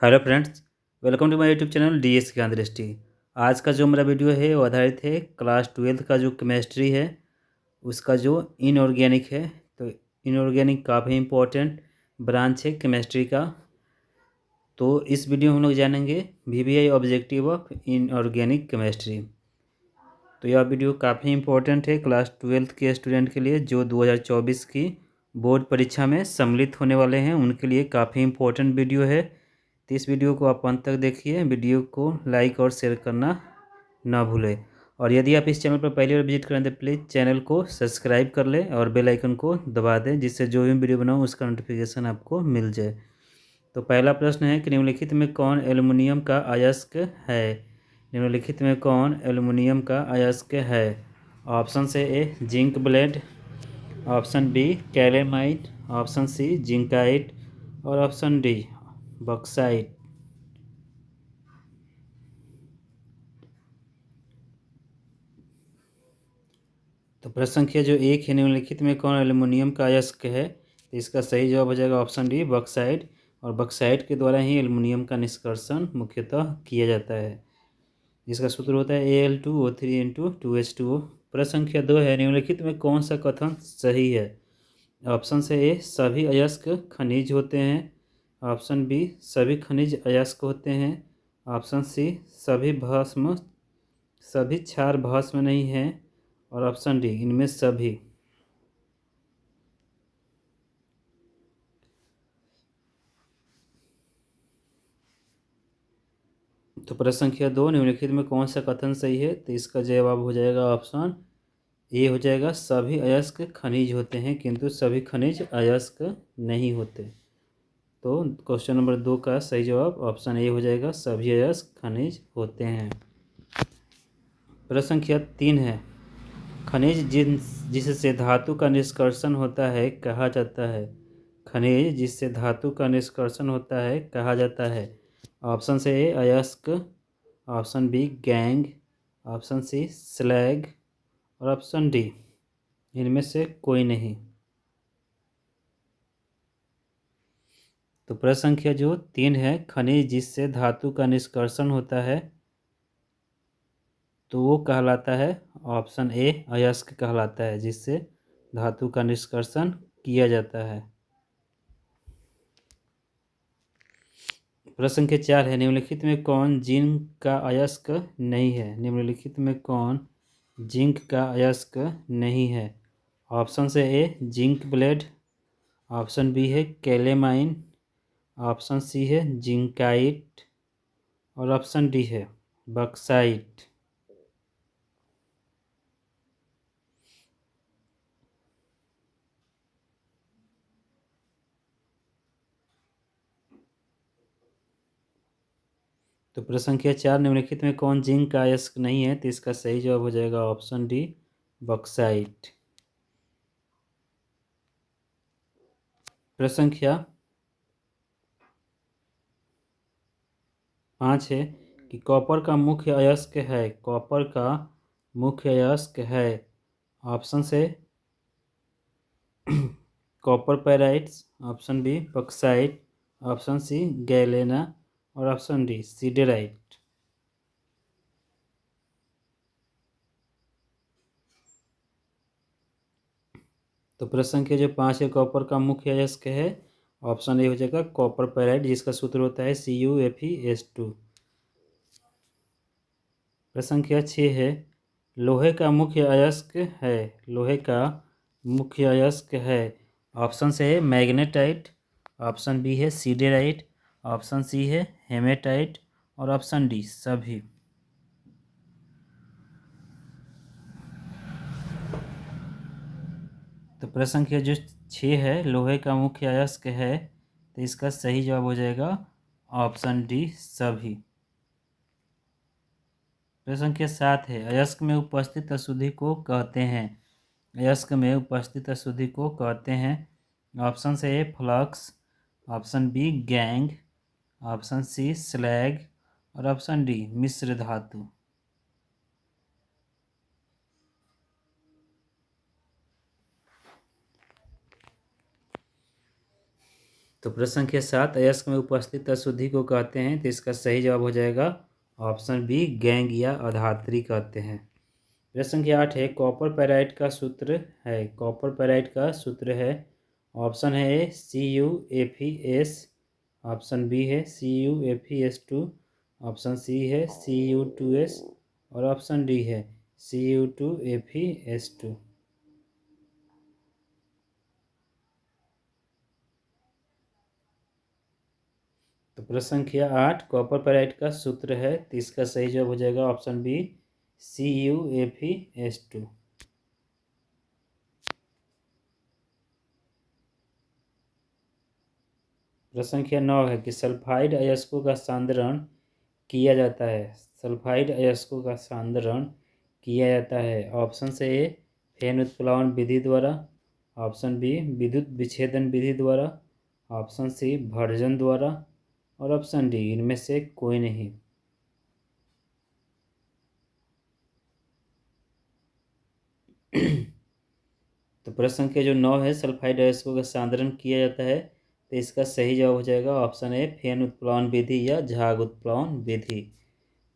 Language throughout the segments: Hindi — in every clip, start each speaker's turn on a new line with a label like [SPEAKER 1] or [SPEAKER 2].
[SPEAKER 1] Hello friends, welcome to my YouTube channel DS Gyan Drishti. आज का जो मेरा वीडियो है वो आधारित है क्लास 12th का जो केमिस्ट्री है उसका जो इनऑर्गेनिक है। तो इनऑर्गेनिक काफ़ी इम्पोर्टेंट ब्रांच है केमिस्ट्री का। तो इस वीडियो में हम लोग जानेंगे VVI objective of inorganic chemistry. तो यह वीडियो काफ़ी इम्पोर्टेंट है क्लास 12th के स्टूडेंट के लिए जो 2024 की बोर्ड परीक्षा में सम्मिलित होने वाले हैं, उनके लिए काफ़ी इम्पोर्टेंट वीडियो है। तो इस वीडियो को आप अंत तक देखिए, वीडियो को लाइक और शेयर करना ना भूलें। और यदि आप इस चैनल पर पहली बार विजिट करें तो प्लीज़ चैनल को सब्सक्राइब कर लें और बेल आइकन को दबा दें, जिससे जो भी वीडियो बनाऊँ उसका नोटिफिकेशन आपको मिल जाए। तो पहला प्रश्न है कि निम्नलिखित में कौन एल्युमिनियम का अयस्क है। निम्नलिखित में कौन एल्युमिनियम का अयस्क है। ऑप्शन से A zinc blende, option B calamine, option C zincite और ऑप्शन डी बॉक्साइट। तो प्रश्न संख्या जो एक है, निम्नलिखित में कौन एल्युमिनियम का अयस्क है। तो इसका सही जवाब हो जाएगा ऑप्शन डी बॉक्साइट। और बॉक्साइट के द्वारा ही एल्युमिनियम का निष्कर्षण मुख्यतः किया जाता है, जिसका सूत्र होता है Al2O3 × 2H2O। प्रश्न संख्या 2 है, निम्नलिखित में कौन सा कथन सही है। ऑप्शन से ए सभी अयस्क खनिज होते हैं, ऑप्शन बी सभी खनिज अयस्क होते हैं, ऑप्शन सी सभी क्षार भस्म नहीं है और ऑप्शन डी इनमें सभी। तो प्रश्न संख्या 2, निम्नलिखित में कौन सा कथन सही है। तो इसका जवाब हो जाएगा ऑप्शन ए हो जाएगा, सभी अयस्क खनिज होते हैं किंतु सभी खनिज अयस्क नहीं होते। तो क्वेश्चन नंबर 2 का सही जवाब ऑप्शन ए हो जाएगा, सभी अयस्क खनिज होते हैं। प्रश्न संख्या 3 है, खनिज जिससे धातु का निष्कर्षण होता है कहा जाता है। खनिज जिससे धातु का निष्कर्षण होता है कहा जाता है। ऑप्शन से ए अयस्क, option B gangue, option C slag और ऑप्शन डी इनमें से कोई नहीं। तो प्रश्न संख्या जो 3 है, खनिज जिससे धातु का निष्कर्षण होता है तो वो कहलाता है ऑप्शन ए अयस्क कहलाता है, जिससे धातु का निष्कर्षण किया जाता है। प्रश्न संख्या 4 है, निम्नलिखित में कौन जिंक का अयस्क नहीं है। निम्नलिखित में कौन जिंक का अयस्क नहीं है। ऑप्शन से A zinc blende, option B है कैलेमाइन, ऑप्शन सी है जिंकाइट और ऑप्शन डी है बक्साइट। तो प्रश्न संख्या 4, निम्नलिखित में कौन जिंक का अयस्क नहीं है। तो इसका सही जवाब हो जाएगा ऑप्शन डी बॉक्साइट। प्रश्न संख्या 5 है कि कॉपर का मुख्य अयस्क है। कॉपर का मुख्य अयस्क है। ऑप्शन से copper pyrites, option B bauxite, option C galena और ऑप्शन डी सीडेराइट। तो प्रश्न संख्या जो 5 है, कॉपर का मुख्य अयस्क है। ऑप्शन ए हो जाएगा कॉपर पैराइट, जिसका सूत्र होता है CuFeS2। प्रश्न संख्या 6 है, लोहे का मुख्य अयस्क है। लोहे का मुख्य अयस्क है। ऑप्शन से है मैग्नेटाइट, ऑप्शन बी है सीडेराइट, ऑप्शन सी है हेमेटाइट और ऑप्शन डी सभी। तो प्रश्न संख्या जो 6 है, लोहे का मुख्य अयस्क है, तो इसका सही जवाब हो जाएगा ऑप्शन डी सभी। प्रश्न संख्या 7 है, अयस्क में उपस्थित अशुद्धि को कहते हैं। अयस्क में उपस्थित अशुद्धि को कहते हैं। ऑप्शन से A flux, option B gangue, option C slag और ऑप्शन डी मिश्र धातु। तो प्रश्न संख्या 7 अयस्क में उपस्थित अशुद्धि को कहते हैं, तो इसका सही जवाब हो जाएगा ऑप्शन बी गैंग या अधात्री कहते हैं। प्रश्न संख्या 8 है कॉपर पेराइट का सूत्र है, कॉपर पेराइट का सूत्र है, ऑप्शन है ए CuFeS, ऑप्शन बी है CuFeS2, ऑप्शन सी है Cu2S और ऑप्शन डी है Cu2FeS2। तो प्रश्न संख्या 8 कॉपर पेराइट का सूत्र है, तो इसका सही जवाब हो जाएगा ऑप्शन बी CuFeS2। प्रश्न संख्या 9 है कि सल्फाइड अयस्कों का सांद्रण किया जाता है, सल्फाइड अयस्कों का सांद्रण किया जाता है, ऑप्शन से ए फेन उत्प्लावन विधि द्वारा, ऑप्शन बी विद्युत विच्छेदन विधि द्वारा, ऑप्शन सी भर्जन द्वारा और ऑप्शन डी इनमें से कोई नहीं। तो प्रश्न संख्या जो 9 है सल्फाइड अयस्कों का सांद्रण किया जाता है, तो इसका सही जवाब हो जाएगा ऑप्शन ए फेन उत्प्लावन विधि या झाग उत्प्लावन विधि।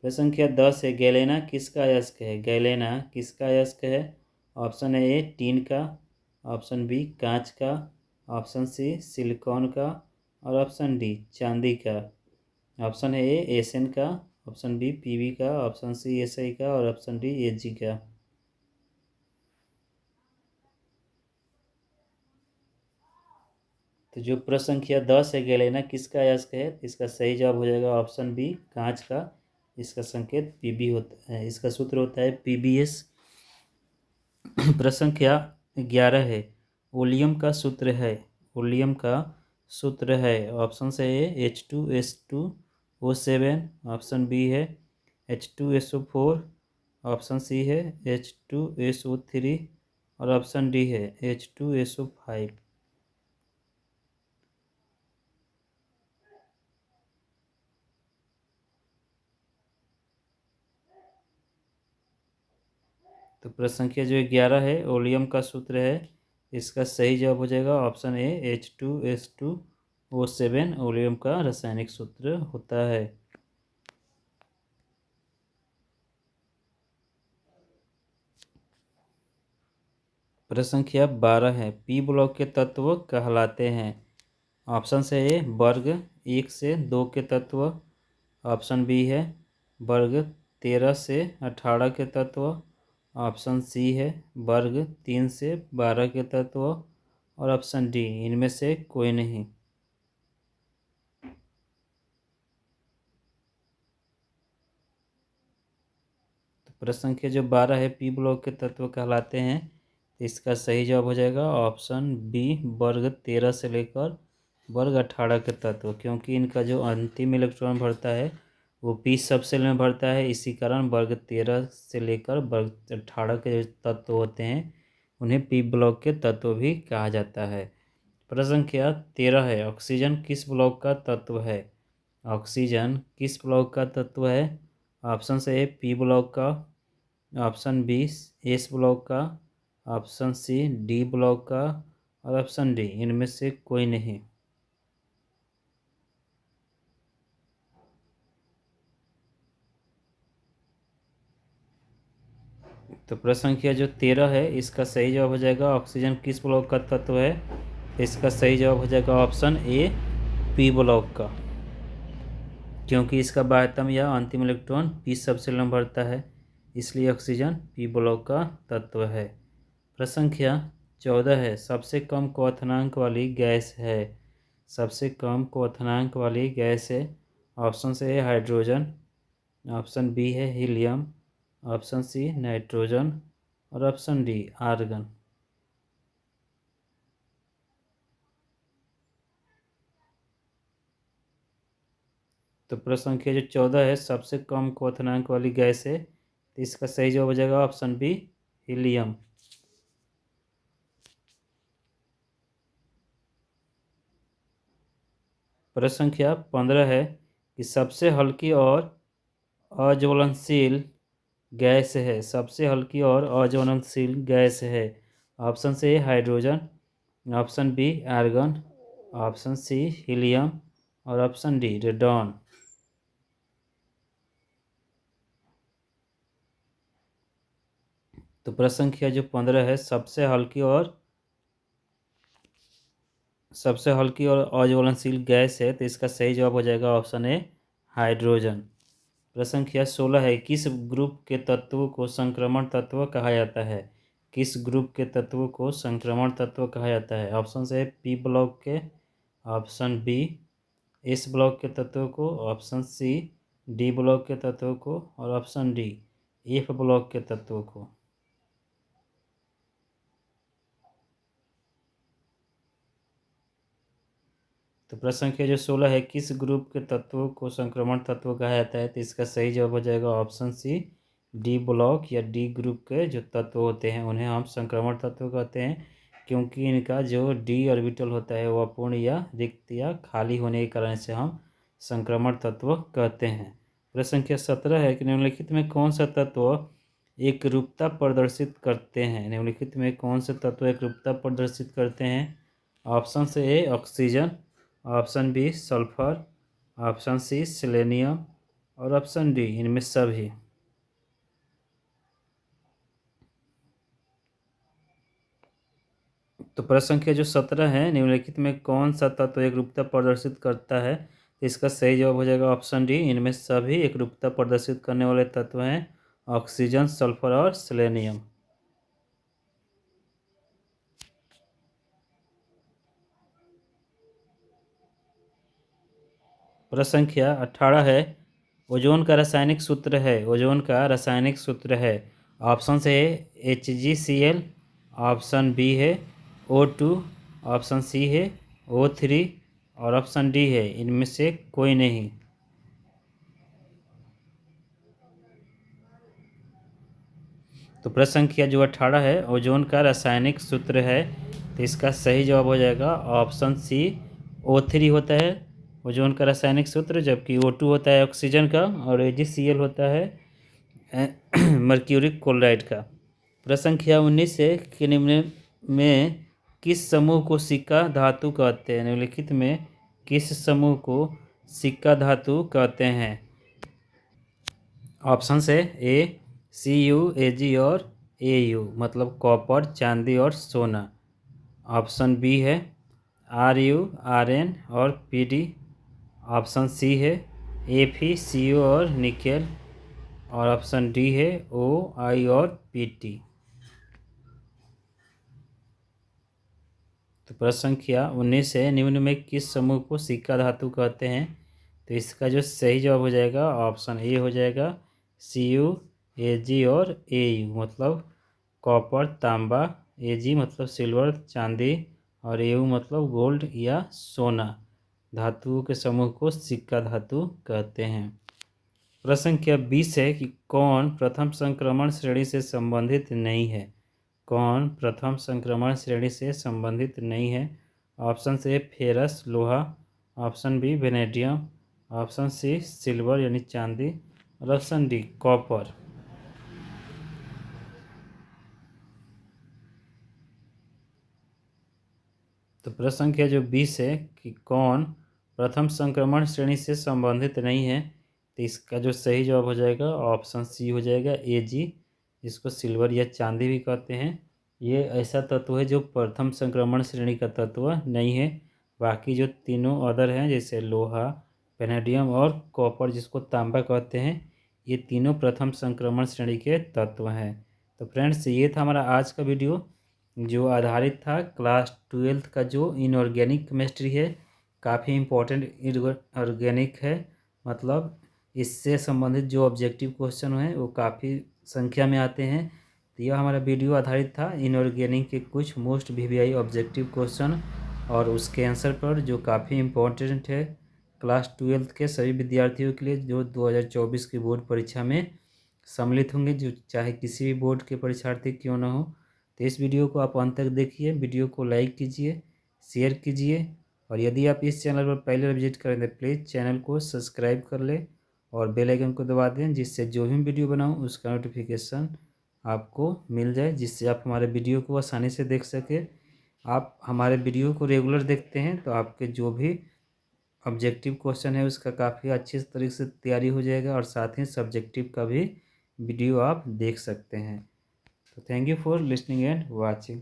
[SPEAKER 1] प्रश्न संख्या 10 है गैलेना किसका अयस्क है, गैलेना किसका अयस्क है, ऑप्शन है ए टीन का, ऑप्शन बी कांच का, ऑप्शन सी सिलिकॉन का और ऑप्शन डी चांदी का, ऑप्शन है ए एसएन का, ऑप्शन बी पीवी का, ऑप्शन सी एसआई का और ऑप्शन डी एजी का। तो जो प्रश्न संख्या 10 है गैलेना किसका अयस्क है, इसका सही जवाब हो जाएगा ऑप्शन बी कांच का, इसका संकेत पीबी होता है, इसका सूत्र होता है पीबीएस। प्रश्न संख्या 11 है ओलियम का सूत्र है, ओलियम का सूत्र है, ऑप्शन से ए H2S2O7, ऑप्शन बी है H2SO4, ऑप्शन सी है H2SO3 और ऑप्शन डी है H2SO5। तो प्रश्न संख्या जो 11 है ओलियम का सूत्र है, इसका सही जवाब हो जाएगा ऑप्शन ए H2S2O7 ओलियम का रासायनिक सूत्र होता है। प्रश्न संख्या 12 है पी ब्लॉक के तत्व कहलाते हैं, ऑप्शन से ए वर्ग 1 से 2 के तत्व, ऑप्शन बी है वर्ग 13 से 18 के तत्व, ऑप्शन सी है वर्ग 3 से 12 के तत्व और ऑप्शन डी इनमें से कोई नहीं। तो प्रश्न संख्या जो 12 है पी ब्लॉक के तत्व कहलाते हैं, तो इसका सही जवाब हो जाएगा ऑप्शन बी वर्ग 13 से लेकर वर्ग 18 के तत्व, क्योंकि इनका जो अंतिम इलेक्ट्रॉन भरता है वो पी सब सेल में भरता है, इसी कारण वर्ग 13 से लेकर वर्ग 18 के जो तत्व होते हैं उन्हें पी ब्लॉक के तत्व भी कहा जाता है। प्रश्न संख्या 13 है ऑक्सीजन किस ब्लॉक का तत्व है, ऑक्सीजन किस ब्लॉक का तत्व है, ऑप्शन से ए पी ब्लॉक का, ऑप्शन बी एस ब्लॉक का, ऑप्शन सी डी ब्लॉक का और ऑप्शन डी इनमें से कोई नहीं। तो प्रश्न संख्या जो 13 है इसका सही जवाब हो जाएगा ऑक्सीजन किस ब्लॉक का तत्व है, इसका सही जवाब हो जाएगा ऑप्शन ए पी ब्लॉक का, क्योंकि इसका बाह्यतम या अंतिम इलेक्ट्रॉन पी सबसेल में भरता है, इसलिए ऑक्सीजन पी ब्लॉक का तत्व है। प्रश्न संख्या 14 है सबसे कम क्वथनांक वाली गैस है, सबसे कम क्वथनांक वाली गैस है, ऑप्शन से है हाइड्रोजन, ऑप्शन बी है हीलियम, ऑप्शन सी नाइट्रोजन और ऑप्शन डी आर्गन। तो प्रश्न संख्या जो 14 है सबसे कम क्वथनांक वाली गैस है, तो इसका सही जवाब हो जाएगा ऑप्शन बी हीलियम। प्रश्न संख्या 15 है कि सबसे हल्की और अज्वलनशील गैस है, सबसे हल्की और अज्वलनशील गैस है, ऑप्शन से hydrogen, option B argon, option C helium और ऑप्शन डी रेडॉन। तो प्रश्न संख्या जो 15 है, सबसे हल्की और अज्वलनशील गैस है, तो इसका सही जवाब हो जाएगा ऑप्शन ए हाइड्रोजन। प्रश्न संख्या 16 है, किस ग्रुप के तत्वों को संक्रमण तत्व कहा जाता है? किस ग्रुप के तत्वों को संक्रमण तत्व कहा जाता है? ऑप्शन ए पी ब्लॉक के, ऑप्शन बी एस ब्लॉक के तत्वों को, ऑप्शन सी डी ब्लॉक के तत्वों को और ऑप्शन डी एफ ब्लॉक के तत्वों को। तो प्रश्न संख्या जो 16 है, किस ग्रुप के तत्वों को संक्रमण तत्व कहा जाता है? तो इसका सही जवाब हो जाएगा ऑप्शन सी डी ब्लॉक या डी ग्रुप के जो तत्व होते हैं उन्हें हम संक्रमण तत्व कहते हैं, क्योंकि इनका जो डी ऑर्बिटल होता है वह अपूर्ण या रिक्त या खाली होने के कारण से हम संक्रमण तत्व कहते हैं। प्रश्न संख्या 17 है कि निम्नलिखित में कौन सा तत्व एकरूपता प्रदर्शित करते हैं? निम्नलिखित में कौन से तत्व एकरूपता प्रदर्शित करते हैं? ऑप्शन से A oxygen, option B sulphur, option C selenium और ऑप्शन डी इनमें सभी। तो प्रश्न संख्या जो 17 है, निम्नलिखित में कौन सा तत्व एकरूपता प्रदर्शित करता है? तो इसका सही जवाब हो जाएगा ऑप्शन डी इनमें सभी एकरूपता प्रदर्शित करने वाले तत्व हैं ऑक्सीजन, सल्फर और सेलेनियम। प्रश्न संख्या 18 है, ओजोन का रासायनिक सूत्र है, ओजोन का रासायनिक सूत्र है। ऑप्शन से है HgCl, ऑप्शन बी है O2, ऑप्शन सी है O3 और ऑप्शन डी है इनमें से कोई नहीं। तो प्रश्न संख्या जो 18 है, ओजोन का रासायनिक सूत्र है, तो इसका सही जवाब हो जाएगा ऑप्शन सी O3 होता है ओजोन का रासायनिक सूत्र, जबकि O2 होता है ऑक्सीजन का और AgCl होता है मर्क्यूरिक क्लोराइड का। प्रश्न संख्या 19 है कि निम्न में किस समूह को सिक्का धातु कहते हैं? निम्नलिखित में किस समूह को सिक्का धातु कहते हैं? ऑप्शन है ए Cu, Ag और Au, मतलब कॉपर, चांदी और सोना। ऑप्शन बी है Ru, Rn और Pd। ऑप्शन सी है Fe, Co और निकेल और ऑप्शन डी है OI और Pt। तो प्रश्न संख्या 19 है, निम्न में किस समूह को सिक्का धातु कहते हैं? तो इसका जो सही जवाब हो जाएगा ऑप्शन ए हो जाएगा Cu, Ag और Au, मतलब कॉपर, तांबा, Ag मतलब सिल्वर, चांदी और Au मतलब गोल्ड या सोना। धातुओं के समूह को सिक्का धातु कहते हैं। प्रश्न संख्या 20 है कि कौन प्रथम संक्रमण श्रेणी से संबंधित नहीं है? कौन प्रथम संक्रमण श्रेणी से संबंधित नहीं है? ऑप्शन से फेरस लोहा, option B vanadium, option C silver यानी चांदी और ऑप्शन डी कॉपर। तो प्रश्न संख्या जो 20 है कि कौन प्रथम संक्रमण श्रेणी से संबंधित नहीं है, तो इसका जो सही जवाब हो जाएगा ऑप्शन सी हो जाएगा Ag, जिसको सिल्वर या चांदी भी कहते हैं। ये ऐसा तत्व है जो प्रथम संक्रमण श्रेणी का तत्व नहीं है। बाकी जो तीनों अदर हैं जैसे लोहा, वेनेडियम और कॉपर जिसको तांबा कहते हैं, ये तीनों प्रथम संक्रमण श्रेणी के तत्व हैं। तो फ्रेंड्स, ये था हमारा आज का वीडियो जो आधारित था क्लास 12 का जो इनऑर्गेनिक केमिस्ट्री है। काफ़ी इम्पोर्टेंट ऑर्गेनिक है, मतलब इससे संबंधित जो ऑब्जेक्टिव क्वेश्चन हैं वो काफ़ी संख्या में आते हैं। तो यह हमारा वीडियो आधारित था इनऑर्गेनिक के कुछ मोस्ट VVI ऑब्जेक्टिव क्वेश्चन और उसके आंसर पर, जो काफ़ी इम्पोर्टेंट है क्लास 12 के सभी विद्यार्थियों के लिए जो 2024 की बोर्ड परीक्षा में सम्मिलित होंगे, जो चाहे किसी भी बोर्ड के परीक्षार्थी क्यों न हो। तो इस वीडियो को आप अंत तक देखिए, वीडियो को लाइक कीजिए, शेयर कीजिए और यदि आप इस चैनल पर पहले विजिट करें तो प्लीज़ चैनल को सब्सक्राइब कर लें और बेल आइकन को दबा दें, जिससे जो भी वीडियो बनाऊं उसका नोटिफिकेशन आपको मिल जाए, जिससे आप हमारे वीडियो को आसानी से देख सकें। आप हमारे वीडियो को रेगुलर देखते हैं तो आपके जो भी ऑब्जेक्टिव क्वेश्चन है उसका काफ़ी अच्छी तरीके से तैयारी हो जाएगा, और साथ ही सब्जेक्टिव का भी वीडियो आप देख सकते हैं। तो thank you for listening and watching.